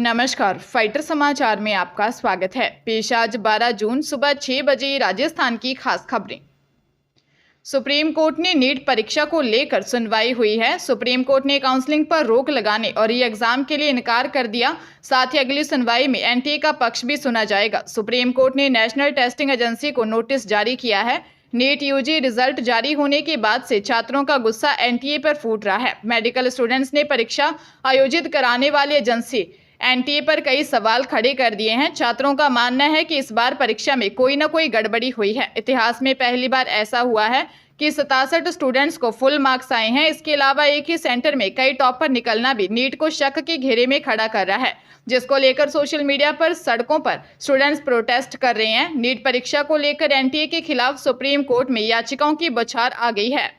नमस्कार, फाइटर समाचार में आपका स्वागत है। पेश आज 12 जून सुबह 6 बजे राजस्थान की खास खबरें। सुप्रीम कोर्ट ने नीट परीक्षा को लेकर सुनवाई हुई है। सुप्रीम कोर्ट ने काउंसलिंग पर रोक लगाने और री एग्जाम के लिए इनकार कर दिया। साथ ही अगली सुनवाई में एनटीए का पक्ष भी सुना जाएगा। सुप्रीम कोर्ट ने नेशनल टेस्टिंग एजेंसी को नोटिस जारी किया है। नीट यूजी रिजल्ट जारी होने के बाद से छात्रों का गुस्सा एनटीए पर फूट रहा है। मेडिकल स्टूडेंट्स ने परीक्षा आयोजित कराने वाली एजेंसी एनटीए पर कई सवाल खड़े कर दिए हैं। छात्रों का मानना है कि इस बार परीक्षा में कोई न कोई गड़बड़ी हुई है। इतिहास में पहली बार ऐसा हुआ है कि 67 स्टूडेंट्स को फुल मार्क्स आए हैं। इसके अलावा एक ही सेंटर में कई टॉपर निकलना भी नीट को शक के घेरे में खड़ा कर रहा है, जिसको लेकर सोशल मीडिया पर सड़कों पर स्टूडेंट्स प्रोटेस्ट कर रहे हैं। नीट परीक्षा को लेकर एनटीए के खिलाफ सुप्रीम कोर्ट में याचिकाओं की बौछार आ गई है।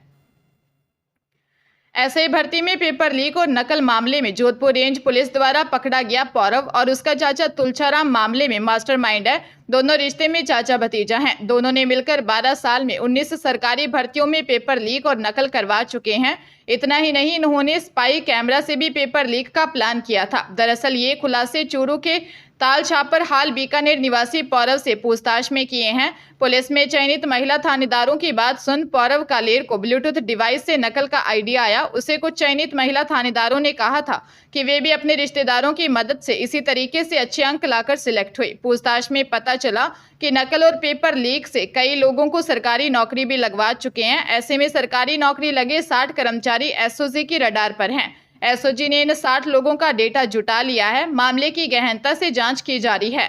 ऐसे ही भर्ती में पेपर लीक और नकल मामले में जोधपुर रेंज पुलिस द्वारा पकड़ा गया पौरव और उसका चाचा तुलचाराम मामले में मास्टरमाइंड है। दोनों रिश्ते में चाचा भतीजा हैं। दोनों ने मिलकर 12 साल में 19 सरकारी भर्तियों में पेपर लीक और नकल करवा चुके हैं। इतना ही नहीं, इन्होंने स्पाई कैमरा से भी पेपर लीक का प्लान किया था। दरअसल ये खुलासे चूरू के ताल छापर हाल बीकानेर निवासी पौरव से पूछताछ में किए हैं। पुलिस में चयनित महिला थानेदारों की बात सुन पौरव कालेर को ब्लूटूथ डिवाइस से नकल का आइडिया आया। उसे कुछ चयनित महिला थानेदारों ने कहा था कि वे भी अपने रिश्तेदारों की मदद से इसी तरीके से अच्छे अंक लाकर सिलेक्ट हुए। पूछताछ में पता चला कि नकल और पेपर लीक से कई लोगों को सरकारी नौकरी भी लगवा चुके हैं। ऐसे में सरकारी नौकरी लगे 60 कर्मचारी एसओजी की रडार पर हैं। एसओजी ने इन 60 लोगों का डेटा जुटा लिया है। मामले की गहनता से जांच की जा रही है।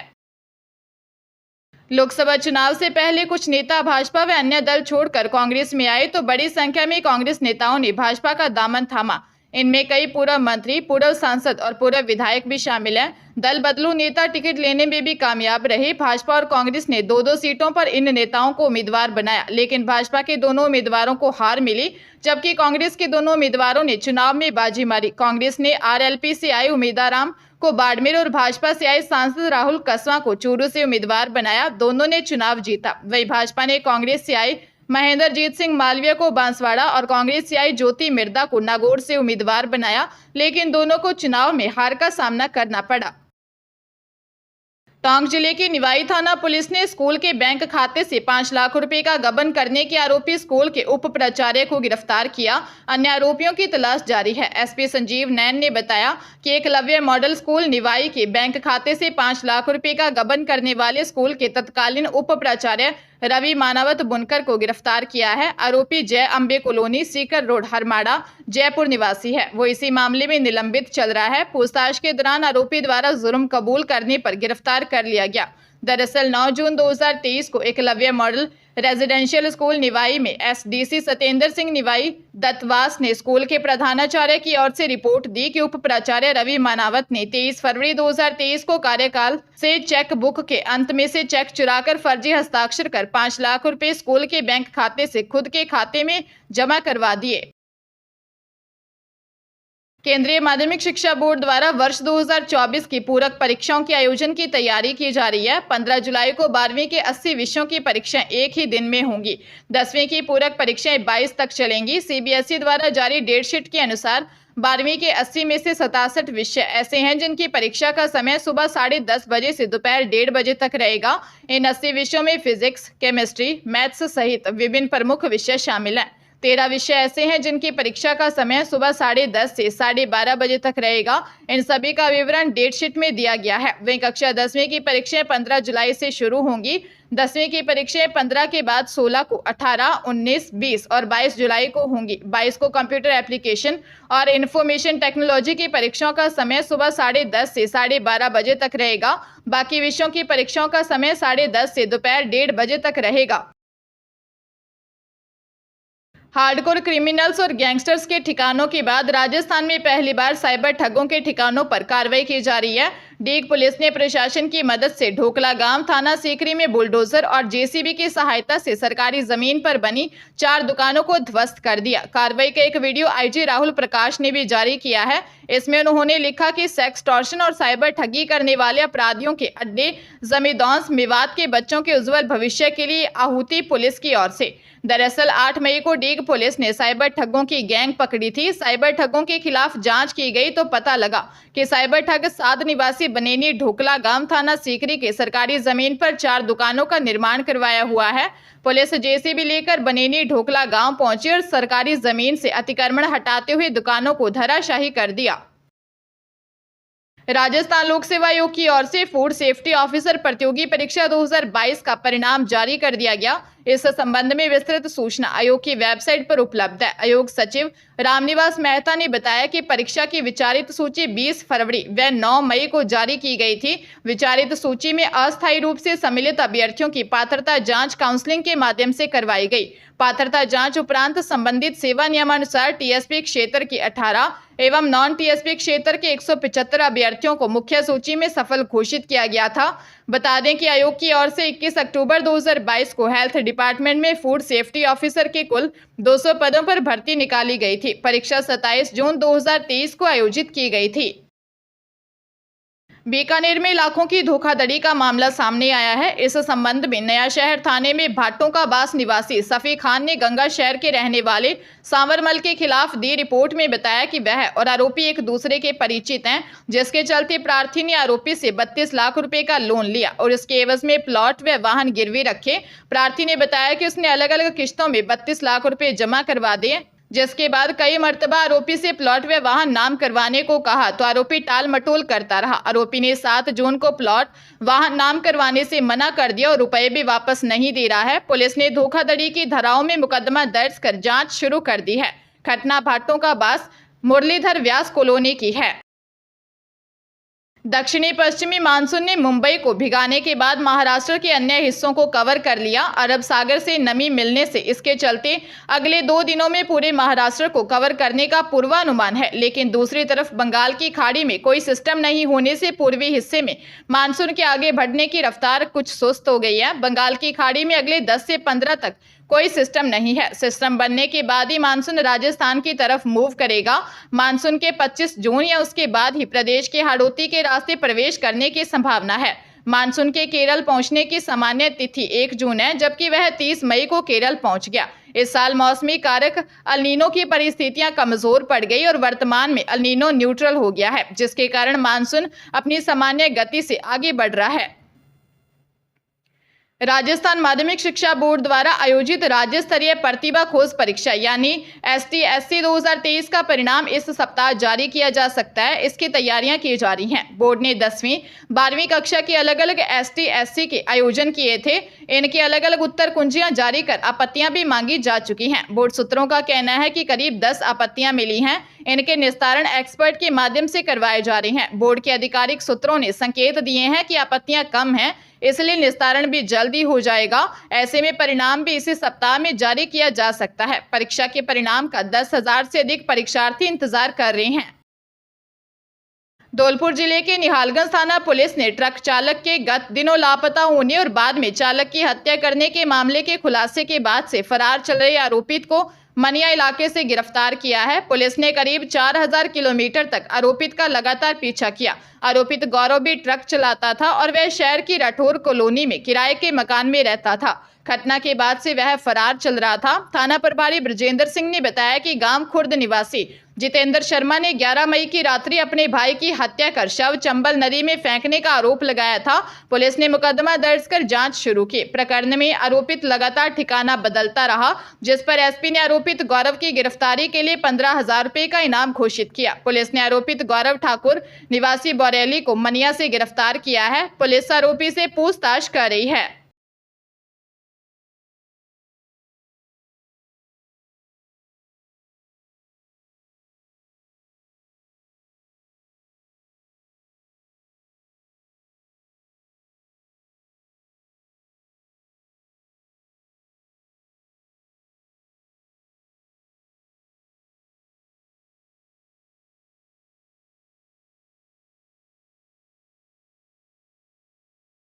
लोकसभा चुनाव से पहले कुछ नेता भाजपा व अन्य दल छोड़कर कांग्रेस में आए तो बड़ी संख्या में कांग्रेस नेताओं ने भाजपा का दामन थामा। इनमें कई पूर्व मंत्री, पूर्व सांसद और पूर्व विधायक भी शामिल हैं। दल बदलू नेता टिकट लेने में भी कामयाब रहे। भाजपा और कांग्रेस ने 2-2 सीटों पर इन नेताओं को उम्मीदवार बनाया, लेकिन भाजपा के दोनों उम्मीदवारों को हार मिली, जबकि कांग्रेस के दोनों उम्मीदवारों ने चुनाव में बाजी मारी। कांग्रेस ने आरएलपी से आए उम्मीदवार को बाड़मेर और भाजपा से आए सांसद राहुल कसवा को चूरू से उम्मीदवार बनाया। दोनों ने चुनाव जीता। वहीं भाजपा ने कांग्रेस से आए महेंद्रजीत सिंह मालवीय को बांसवाड़ा और कांग्रेस से आई ज्योति मिर्दा को नागौर से उम्मीदवार बनाया, लेकिन दोनों को चुनाव में हार का सामना करना पड़ा। टोंक जिले की निवाई थाना पुलिस ने स्कूल के बैंक खाते से 5 लाख रुपए का गबन करने के आरोपी स्कूल के उप प्राचार्य को गिरफ्तार किया। अन्य आरोपियों की तलाश जारी है। एसपी संजीव नैन ने बताया कि एकलव्य मॉडल स्कूल निवाई के बैंक खाते से 5 लाख रुपए का गबन करने वाले स्कूल के तत्कालीन उप प्राचार्य रवि मानवत बुनकर को गिरफ्तार किया है। आरोपी जय अंबे कॉलोनी, सीकर रोड, हरमाड़ा, जयपुर निवासी है। वो इसी मामले में निलंबित चल रहा है। पूछताछ के दौरान आरोपी द्वारा जुर्म कबूल करने पर गिरफ्तार कर लिया गया। दरअसल 9 जून 2023 को Eklavya model residential school Niwai में एसडीसी सत्येंद्र सिंह निवाई दत्तवास ने स्कूल के प्रधानाचार्य की ओर से रिपोर्ट दी कि उप प्राचार्य रवि मानावत ने 23 फरवरी 2023 को कार्यकाल से चेक बुक के अंत में से चेक चुराकर फर्जी हस्ताक्षर कर 5 लाख रुपए स्कूल के बैंक खाते से खुद के खाते में जमा करवा दिए। केंद्रीय माध्यमिक शिक्षा बोर्ड द्वारा वर्ष 2024 की पूरक परीक्षाओं के आयोजन की तैयारी की जा रही है। 15 जुलाई को 12वीं के 80 विषयों की परीक्षाएं एक ही दिन में होंगी। 10वीं की पूरक परीक्षाएं 22 तक चलेंगी। सीबीएसई द्वारा जारी डेटशीट के अनुसार 12वीं के 80 में से 67 विषय ऐसे हैं जिनकी परीक्षा का समय सुबह 10:30 बजे से दोपहर 1:30 बजे तक रहेगा। इन 80 विषयों में फिजिक्स, केमिस्ट्री, मैथ्स सहित विभिन्न प्रमुख विषय शामिल हैं। 13 विषय ऐसे हैं जिनकी परीक्षा का समय सुबह 10:30 से 12:30 बजे तक रहेगा। इन सभी का विवरण डेटशीट में दिया गया है। वहीं कक्षा 10वीं की परीक्षाएं 15 जुलाई से शुरू होंगी। 10वीं की परीक्षाएं 15 के बाद 16 को, 18, 19, 20 और 22 जुलाई को होंगी। 22 को कंप्यूटर एप्लीकेशन और इंफॉर्मेशन टेक्नोलॉजी की परीक्षाओं का समय सुबह 10:30 से 12:30 बजे तक रहेगा। बाकी विषयों की परीक्षाओं का समय 10:30 से दोपहर 1:30 बजे तक रहेगा। हार्डकोर क्रिमिनल्स और गैंगस्टर्स के ठिकानों के बाद राजस्थान में पहली बार साइबर ठगों के ठिकानों पर कार्रवाई की जा रही है। डीग पुलिस ने प्रशासन की मदद से ढोकला गांव थाना सीकरी में बुलडोजर और जेसीबी की सहायता से सरकारी जमीन पर बनी 4 दुकानों को ध्वस्त कर दिया। कार्रवाई का एक वीडियो आईजी राहुल प्रकाश ने भी जारी किया है। इसमें उन्होंने लिखा कि सेक्सटॉर्शन और साइबर ठगी करने वाले अपराधियों के अड्डे जमींदौंस मेवात के बच्चों के उज्जवल भविष्य के लिए आहुति पुलिस की ओर से। दरअसल 8 मई को डीग पुलिस ने साइबर ठगों की गैंग पकड़ी थी। साइबर ठगों के खिलाफ जांच की गई तो पता लगा कि साइबर ठग साध निवासी से बनेनी ढोकला गांव थाना सीकरी के सरकारी जमीन पर 4 दुकानों का निर्माण करवाया हुआ है। पुलिस जेसीबी लेकर बनेनी ढोकला गांव पहुंची और सरकारी जमीन से अतिक्रमण हटाते हुए दुकानों को धराशाही कर दिया। राजस्थान लोक सेवा आयोग की ओर से फूड सेफ्टी ऑफिसर प्रतियोगी परीक्षा 2022 का परिणाम जारी कर दिया गया। इस संबंध में विस्तृत सूचना आयोग की वेबसाइट पर उपलब्ध है। आयोग सचिव रामनिवास मेहता ने बताया कि परीक्षा की विचारित सूची 20 फरवरी व 9 मई को जारी की गई थी। विचारित सूची में अस्थायी रूप से सम्मिलित अभ्यर्थियों की पात्रता जांच काउंसलिंग के माध्यम से करवाई गई। पात्रता जांच उपरांत संबंधित सेवा नियमानुसार टीएसपी क्षेत्र के 18 एवं नॉन टीएसपी क्षेत्र के 175 अभ्यर्थियों को मुख्य सूची में सफल घोषित किया गया था। बता दें कि आयोग की ओर से 21 अक्टूबर 2022 को हेल्थ डिपार्टमेंट में फूड सेफ्टी ऑफिसर के कुल 200 पदों पर भर्ती निकाली गई थी। परीक्षा 27 जून 2023 को आयोजित की गई थी। बीकानेर में लाखों की धोखाधड़ी का मामला सामने आया है। इस संबंध में नया शहर थाने में भाटों का बास निवासी सफी खान ने गंगा शहर के रहने वाले सांवरमल के खिलाफ दी रिपोर्ट में बताया कि वह और आरोपी एक दूसरे के परिचित हैं, जिसके चलते प्रार्थी ने आरोपी से 32 लाख रुपए का लोन लिया और इसके एवज में प्लॉट व वाहन गिरवी रखे। प्रार्थी ने बताया कि उसने अलग अलग किस्तों में 32 लाख रुपए जमा करवा दिए, जिसके बाद कई मर्तबा आरोपी से प्लॉट व वाहन नाम करवाने को कहा तो आरोपी टाल मटोल करता रहा। आरोपी ने 7 जून को प्लॉट वाहन नाम करवाने से मना कर दिया और रुपए भी वापस नहीं दे रहा है। पुलिस ने धोखाधड़ी की धाराओं में मुकदमा दर्ज कर जांच शुरू कर दी है। घटना भाटों का बास मुरलीधर व्यास कॉलोनी की है। दक्षिणी पश्चिमी मानसून ने मुंबई को भिगाने के बाद महाराष्ट्र के अन्य हिस्सों को कवर कर लिया। अरब सागर से नमी मिलने से इसके चलते अगले 2 दिनों में पूरे महाराष्ट्र को कवर करने का पूर्वानुमान है, लेकिन दूसरी तरफ बंगाल की खाड़ी में कोई सिस्टम नहीं होने से पूर्वी हिस्से में मानसून के आगे बढ़ने की रफ्तार कुछ सुस्त हो गई है। बंगाल की खाड़ी में अगले 10 से 15 तक कोई सिस्टम नहीं है। सिस्टम बनने के बाद ही मानसून राजस्थान की तरफ मूव करेगा। मानसून के 25 जून या उसके बाद ही प्रदेश के हाड़ौती के रास्ते प्रवेश करने की संभावना है। मानसून के केरल पहुंचने की सामान्य तिथि 1 जून है, जबकि वह 30 मई को केरल पहुंच गया। इस साल मौसमी कारक अल नीनो की परिस्थितियां कमजोर पड़ गई और वर्तमान में अल नीनो न्यूट्रल हो गया है, जिसके कारण मानसून अपनी सामान्य गति से आगे बढ़ रहा है। राजस्थान माध्यमिक शिक्षा बोर्ड द्वारा आयोजित राज्य स्तरीय प्रतिभा खोज परीक्षा यानी STSC 2023 का परिणाम इस सप्ताह जारी किया जा सकता है। इसकी तैयारियां की जा रही हैं। बोर्ड ने 10वीं 12वीं कक्षा के अलग अलग STSC के आयोजन किए थे। इनकी अलग अलग उत्तर कुंजियां जारी कर आपत्तियां भी मांगी जा चुकी हैं। बोर्ड सूत्रों का कहना है कि करीब 10 आपत्तियां मिली हैं। इनके निस्तारण एक्सपर्ट के माध्यम से करवाए जा रहे हैं। बोर्ड के आधिकारिक सूत्रों ने संकेत दिए हैं कि आपत्तियां कम हैं, इसलिए निस्तारण भी जल्दी हो जाएगा। ऐसे में परिणाम भी इसी सप्ताह में जारी किया जा सकता है। परीक्षा के परिणाम का 10,000 से अधिक परीक्षार्थी इंतजार कर रहे हैं। धौलपुर जिले के निहालगंज थाना पुलिस ने ट्रक चालक के गत दिनों लापता होने और बाद में चालक की हत्या करने के मामले के खुलासे के बाद से फरार चल रहे आरोपित को मनिया इलाके से गिरफ्तार किया है। पुलिस ने करीब 4000 किलोमीटर तक आरोपित का लगातार पीछा किया। आरोपित गौरव भी ट्रक चलाता था और वह शहर की राठौर कॉलोनी में किराए के मकान में रहता था। घटना के बाद से वह फरार चल रहा था। थाना प्रभारी ब्रजेंद्र सिंह ने बताया कि गांव खुर्द निवासी जितेंद्र शर्मा ने 11 मई की रात्रि अपने भाई की हत्या कर शव चंबल नदी में फेंकने का आरोप लगाया था। पुलिस ने मुकदमा दर्ज कर जांच शुरू की। प्रकरण में आरोपित लगातार ठिकाना बदलता रहा, जिस पर एसपी ने आरोपित गौरव की गिरफ्तारी के लिए 15,000 रुपए का इनाम घोषित किया। पुलिस ने आरोपित गौरव ठाकुर निवासी बोरेली को मनिया से गिरफ्तार किया है। पुलिस आरोपी से पूछताछ कर रही है।